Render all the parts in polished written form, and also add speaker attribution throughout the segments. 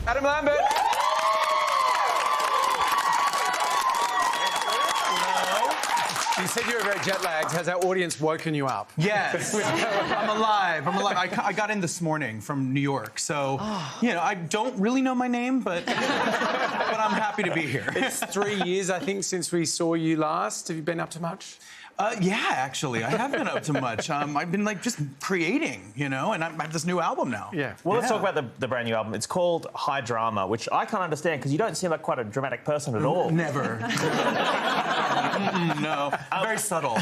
Speaker 1: Adam Lambert. You said you were very jet lagged. Has our audience woken you up?
Speaker 2: Yes. I'm alive. I got in this morning from New York, so, you know, I don't really know my name, but I'm happy to be here.
Speaker 1: It's 3 years, I think, since we saw you last. Have you been up to much?
Speaker 2: Yeah, actually, I haven't been up to much. I've been, like, just creating, you know, and I have this new album now.
Speaker 1: Yeah.
Speaker 3: Well, let's talk about the brand new album. It's called High Drama, which I can't understand because you don't seem like quite a dramatic person at all.
Speaker 2: Never. No, very subtle.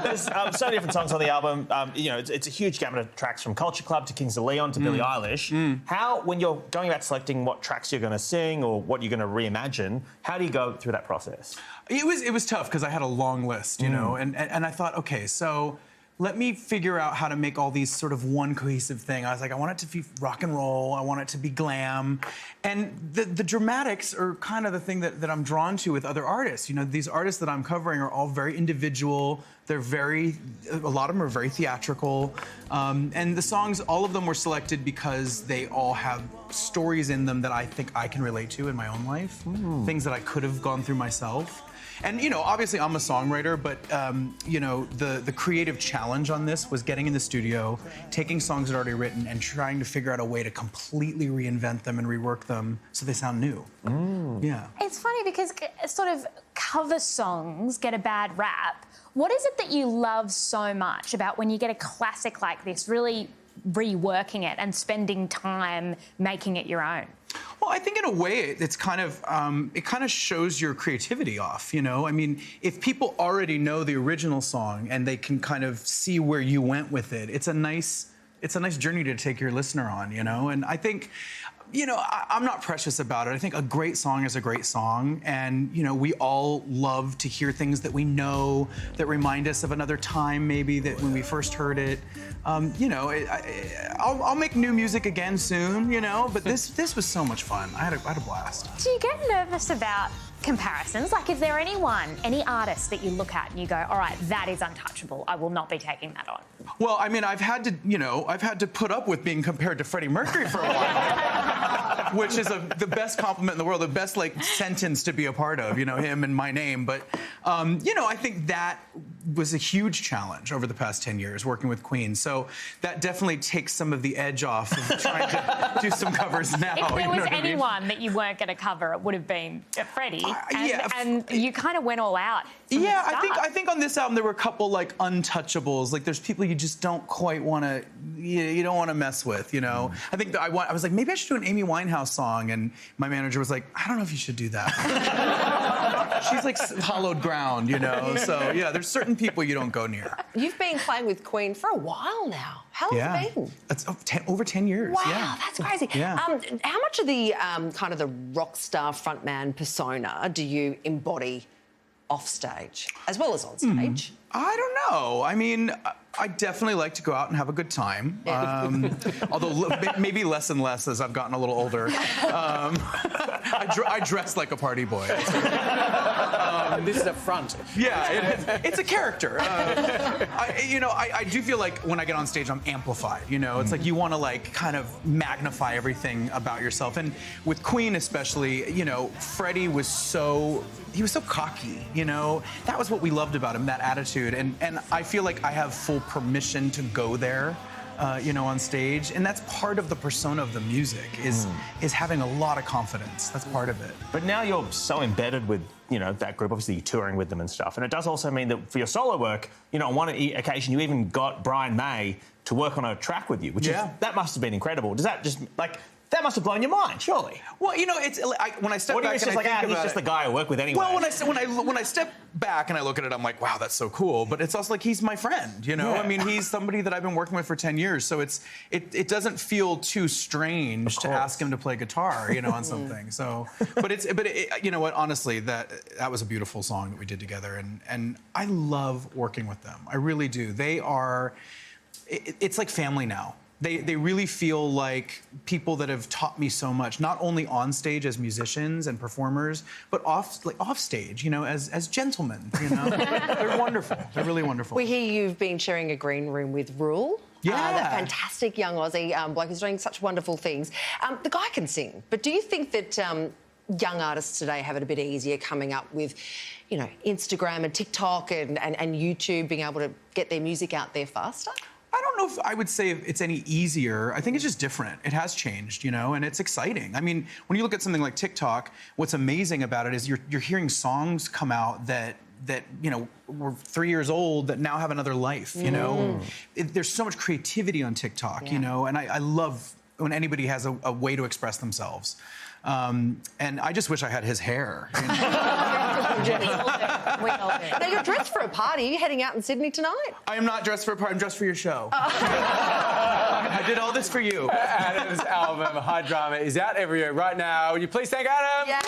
Speaker 3: There's so many different songs on the album. You know, it's a huge gamut of tracks from Culture Club to Kings of Leon to Billie Eilish. How, when you're going about selecting what tracks you're going to sing or what you're going to reimagine, how do you go through that process?
Speaker 2: It was tough because I had a long list, you know, and I thought, okay, so let me figure out how to make all these sort of one cohesive thing. I was like, I want it to be rock and roll. I want it to be glam. And the dramatics are kind of the thing that I'm drawn to with other artists. You know, these artists that I'm covering are all very individual. They're a lot of them are very theatrical. And the songs, all of them were selected because they all have stories in them that I think I can relate to in my own life. Things that I could have gone through myself. And, you know, obviously I'm a songwriter, but, you know, the creative challenge on this was getting in the studio, taking songs that are already written and trying to figure out a way to completely reinvent them and rework them so they sound new. Yeah.
Speaker 4: It's funny because sort of cover songs get a bad rap. What is it that you love so much about when you get a classic like this, really reworking it and spending time making it your own?
Speaker 2: Well, I think in a way it's kind of it kind of shows your creativity off, you know? I mean, if people already know the original song and they can kind of see where you went with it, it's a nice journey to take your listener on, you know? And I think, you know, I'm not precious about it. I think a great song is a great song. And, you know, we all love to hear things that we know that remind us of another time, maybe, that when we first heard it. You know, I'll make new music again soon, you know, but this was so much fun. I had a blast.
Speaker 4: Do you get nervous about comparisons? Like, is there any artist that you look at and you go, all right, that is untouchable. I will not be taking that on.
Speaker 2: Well, I mean, I've had to put up with being compared to Freddie Mercury for a while, which is the best compliment in the world, the best, like, sentence to be a part of, you know, him and my name. But, you know, I think that was a huge challenge over the past 10 years working with Queen. So that definitely takes some of the edge off of trying to do some covers now.
Speaker 4: If there was
Speaker 2: I mean?
Speaker 4: anyone that you weren't going to cover, it would have been Freddie. And you kind of went all out.
Speaker 2: Yeah, I think on this album there were a couple, like, untouchables. Like, there's people you just don't quite want to, you don't want to mess with, you know. I think I was like, maybe I should do an Amy Winehouse song, and my manager was like, I don't know if you should do that. She's like hollowed ground, you know. So yeah, there's certain people you don't go near.
Speaker 5: You've been playing with Queen for a while now. How long has it been?
Speaker 2: It's over 10 years.
Speaker 5: Wow,
Speaker 2: yeah.
Speaker 5: that's crazy.
Speaker 2: Yeah.
Speaker 5: How much of the kind of the rock star frontman persona do you embody off stage as well as on stage?
Speaker 2: I don't know. I mean, I definitely like to go out and have a good time. Although maybe less and less as I've gotten a little older. I dress like a party boy.
Speaker 1: This is a front.
Speaker 2: Yeah, it's a character. I do feel like when I get on stage, I'm amplified. You know, it's like you want to, like, kind of magnify everything about yourself. And with Queen especially, you know, Freddie was so cocky. You know, that was what we loved about him, that attitude. And I feel like I have full permission to go there. You know, on stage, and that's part of the persona of the music is having a lot of confidence. That's part of it.
Speaker 3: But now you're so embedded with, you know, that group. Obviously, you're touring with them and stuff, and it does also mean that for your solo work, you know, on one occasion you even got Brian May to work on a track with you, which that must have been incredible. Does that just, like, that must have blown your mind, surely?
Speaker 2: Well, you know, it's when I step back and I think about
Speaker 3: he's just the guy I work with anyway.
Speaker 2: Well, when I step back and I look at it, I'm like, wow, that's so cool. But it's also like he's my friend, you know. I mean, he's somebody that I've been working with for 10 years, so it doesn't feel too strange to ask him to play guitar, you know, on something. So, but you know what? Honestly, that was a beautiful song that we did together, and I love working with them. I really do. They are. It's like family now. They really feel like people that have taught me so much, not only on stage as musicians and performers, but off stage, you know, as gentlemen, you know. They're wonderful. They're really wonderful.
Speaker 5: We hear you've been sharing a green room with Rule. That fantastic young Aussie bloke who's doing such wonderful things. The guy can sing, but do you think that young artists today have it a bit easier coming up with, you know, Instagram and TikTok and YouTube, being able to get their music out there faster?
Speaker 2: I don't know if I would say it's any easier. I think it's just different. It has changed, you know, and it's exciting. I mean, when you look at something like TikTok, what's amazing about it is you're hearing songs come out that you know were 3 years old that now have another life. You know, there's so much creativity on TikTok. You know, and I love when anybody has a way to express themselves. And I just wish I had his hair. You know?
Speaker 5: We all do. Now, you're dressed for a party. Are you heading out in Sydney tonight?
Speaker 2: I am not dressed for a party. I'm dressed for your show. I did all this for you.
Speaker 1: Adam's album, High Drama, is out everywhere right now. Would you please thank Adam?
Speaker 5: Yeah.